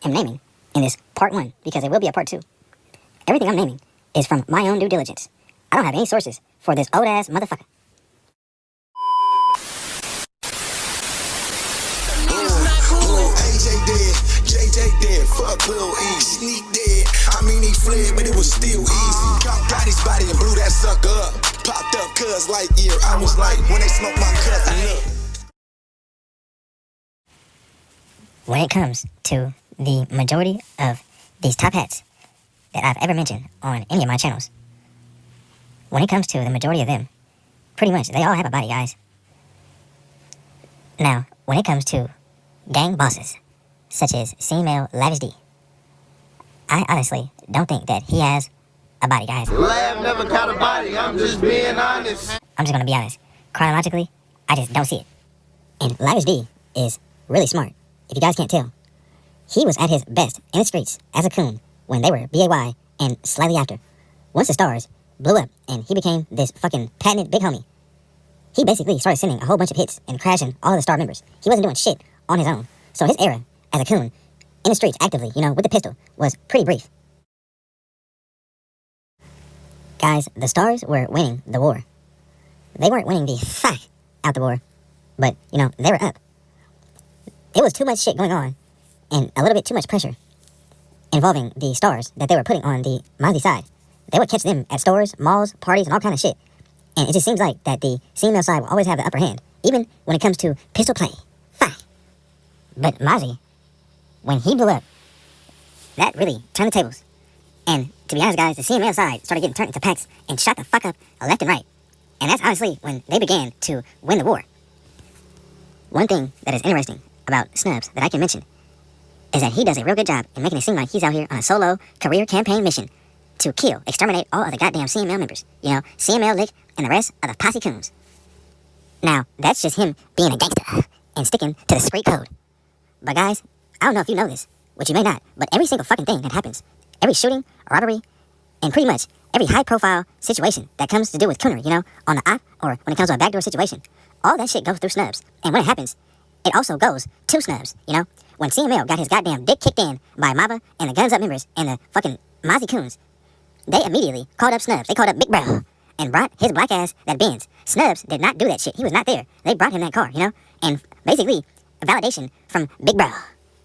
am naming in this part 1, because there will be a part 2, everything I'm naming is from my own due diligence. I don't have any sources for this old-ass motherfucker. AJ dead, JJ dead, fuck Lil E. Sneak dead, I mean he fled, but it was still easy. Got his body and blew that sucker up. Popped up cuz like year, I was like, when they smoked my cousin up. When it comes to the majority of these top hats that I've ever mentioned on any of my channels, when it comes to the majority of them, pretty much they all have a body, guys. Now, when it comes to gang bosses, such as CML Lavish D, I honestly don't think that he has a body, guys. Lab never got a body, I'm just being honest. I'm just gonna be honest. Chronologically, I just don't see it. And Lavish D is really smart, if you guys can't tell. He was at his best in the streets as a coon when they were BAY and slightly after. Once the stars blew up and he became this fucking patented big homie, he basically started sending a whole bunch of hits and crashing all of the star members. He wasn't doing shit on his own. So his era as a coon in the streets actively, with the pistol, was pretty brief. Guys, the stars were winning the war. They weren't winning the fuck out the war, but, they were up. It was too much shit going on and a little bit too much pressure involving the stars that they were putting on the Mozzie side. They would catch them at stores, malls, parties, and all kind of shit. And it just seems like that the CML side will always have the upper hand, even when it comes to pistol play. Fuck. But Mozzie, when he blew up, that really turned the tables. And to be honest, guys, the CML side started getting turned into packs and shot the fuck up left and right. And that's honestly when they began to win the war. One thing that is interesting about Snubbz that I can mention is that he does a real good job in making it seem like he's out here on a solo career campaign mission to kill, exterminate all of the goddamn CML members. CML, Lick, and the rest of the posse coons. Now, that's just him being a gangster and sticking to the street code. But guys, I don't know if you know this, which you may not, but every single fucking thing that happens, every shooting, robbery, and pretty much every high-profile situation that comes to do with coonery, on the op, or when it comes to a backdoor situation, all that shit goes through Snubbz. And when it happens, it also goes to Snubbz, When CML got his goddamn dick kicked in by Mava and the Guns Up members and the fucking Mozzie coons, they immediately called up Snubbz. They called up Big Bro and brought his black ass that Benz. Snubbz did not do that shit. He was not there. They brought him that car, And basically, validation from Big Bro.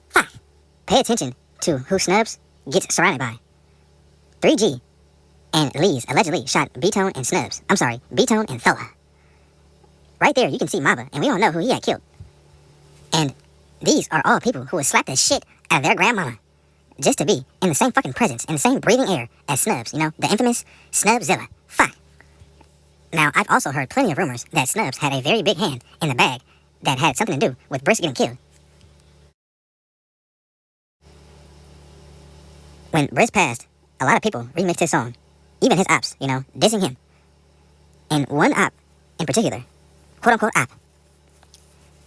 Fuck. Pay attention to who Snubbz gets surrounded by. 3G and Lee's allegedly shot B-Tone and Snubbz. I'm sorry, B-Tone and Thoa. Right there, you can see Mava, and we all know who he had killed. And these are all people who would slap the shit out of their grandmama just to be in the same fucking presence, in the same breathing air as Snubbz, the infamous Snubbzilla. Fuck. Now, I've also heard plenty of rumors that Snubbz had a very big hand in the bag that had something to do with Bris getting killed. When Bris passed, a lot of people remixed his song, even his ops, dissing him. And one op in particular, quote-unquote op,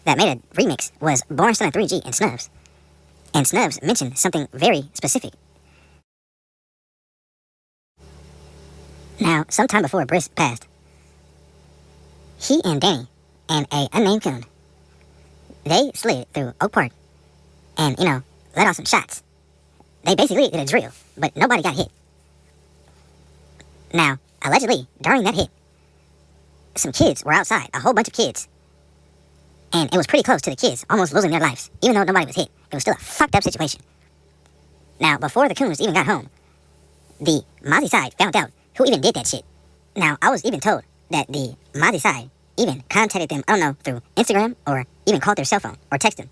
that made a remix was Born Son of 3G and Snubbz. And Snubbz mentioned something very specific. Now, sometime before Bris passed, he and Danny and a unnamed coon, they slid through Oak Park and, let off some shots. They basically did a drill, but nobody got hit. Now, allegedly, during that hit, some kids were outside, a whole bunch of kids. And it was pretty close to the kids almost losing their lives. Even though nobody was hit, it was still a fucked up situation. Now, before the coons even got home, the Mozzie side found out who even did that shit. Now, I was even told that the Mozzie side even contacted them, I don't know, through Instagram or even called their cell phone or texted them.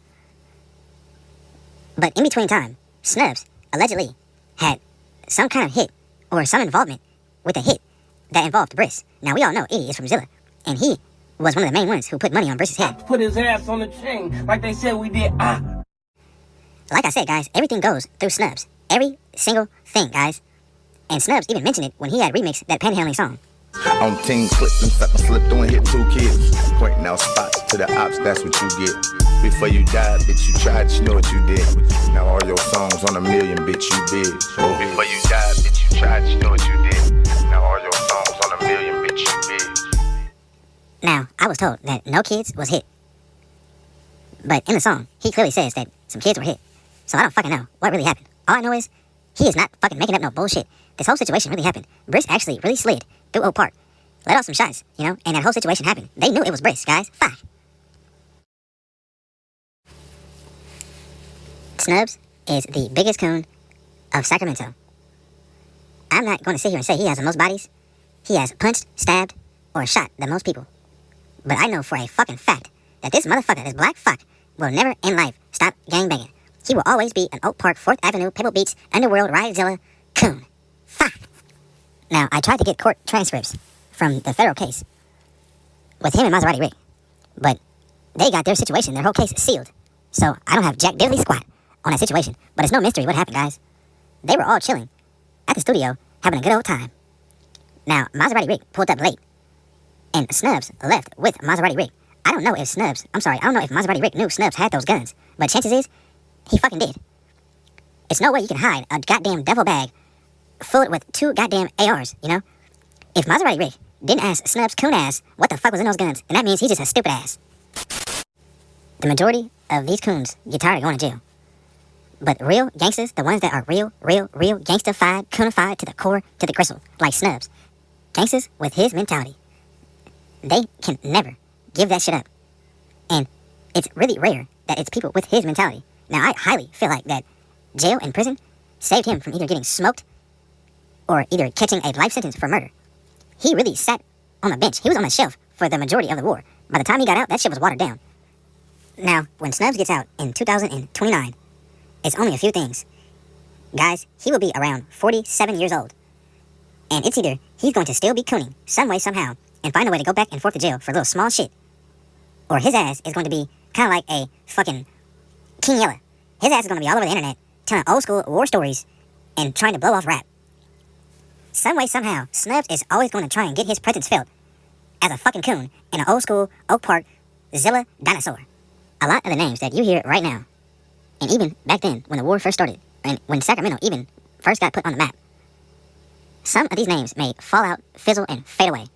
But in between time, Snubbz allegedly had some kind of hit or some involvement with a hit that involved Bris. Now, we all know Eddie is from Zilla, and he was one of the main ones who put money on Bris's head. Put his ass on the chain like they said we did. Like I said, guys, everything goes through Snubbz. Every single thing, guys. And Snubbz even mentioned it when he had remixed that panhandling song. On team clip, them slip through and hit 2 kids. Pointing out spots to the ops, that's what you get. Before you died, bitch, you tried, you know what you did. Now all your songs on a million, bitch, you big. Before you died, bitch, you tried, you know what you did. Now all your songs on a million, bitch, you big. Now, I was told that no kids was hit. But in the song, he clearly says that some kids were hit. So I don't fucking know what really happened. All I know is he is not fucking making up no bullshit. This whole situation really happened. Bris actually really slid through Oak Park, let off some shots, you know, and that whole situation happened. They knew it was Bris, guys. Fuck. Snubbz is the biggest coon of Sacramento. I'm not going to sit here and say he has the most bodies. He has punched, stabbed, or shot the most people. But I know for a fucking fact that this motherfucker, this black fuck, will never in life stop gangbanging. He will always be an Oak Park, 4th Avenue, Pebble Beach, Underworld, Ridezilla coon. Fuck. Now, I tried to get court transcripts from the federal case with him and Maserati Rick, but they got their situation, their whole case sealed. So I don't have jack diddly squat on that situation, but it's no mystery what happened, guys. They were all chilling at the studio, having a good old time. Now, Maserati Rick pulled up late, and Snubbz left with Maserati Rick. I don't know if Maserati Rick knew Snubbz had those guns, but chances is, he fucking did. It's no way you can hide a goddamn duffel bag full with 2 goddamn ARs, you know? If Maserati Rick didn't ask Snubbz coon ass what the fuck was in those guns, then that means he's just a stupid ass. The majority of these coons get tired of going to jail. But real gangsters, the ones that are real gangstified, coonified to the core, to the gristle, like Snubbz, gangsters with his mentality, they can never give that shit up. And it's really rare that it's people with his mentality. Now, I highly feel like that jail and prison saved him from either getting smoked or either catching a life sentence for murder. He really sat on the bench. He was on the shelf for the majority of the war. By the time he got out, that shit was watered down. Now, when Snubbz gets out in 2029, it's only a few things. Guys, he will be around 47 years old. And it's either he's going to still be cooning some way, somehow, and find a way to go back and forth to jail for a little small shit, or his ass is going to be kind of like a fucking King Yella. His ass is going to be all over the internet telling old school war stories and trying to blow off rap. Some way, somehow, Snubbz is always going to try and get his presence felt as a fucking coon in an old school Oak Park Zilla dinosaur. A lot of the names that you hear right now, and even back then when the war first started, and when Sacramento even first got put on the map, some of these names may fall out, fizzle, and fade away.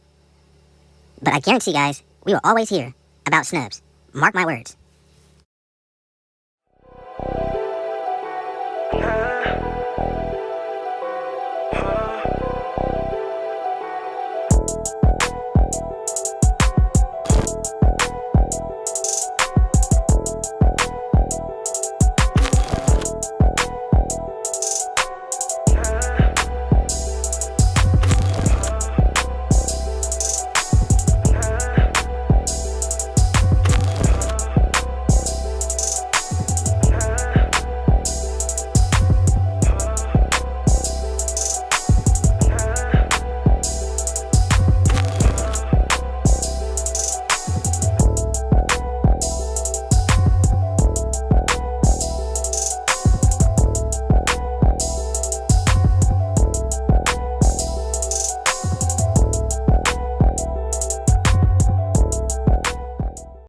But I guarantee, guys, we will always hear about Snubbz. Mark my words.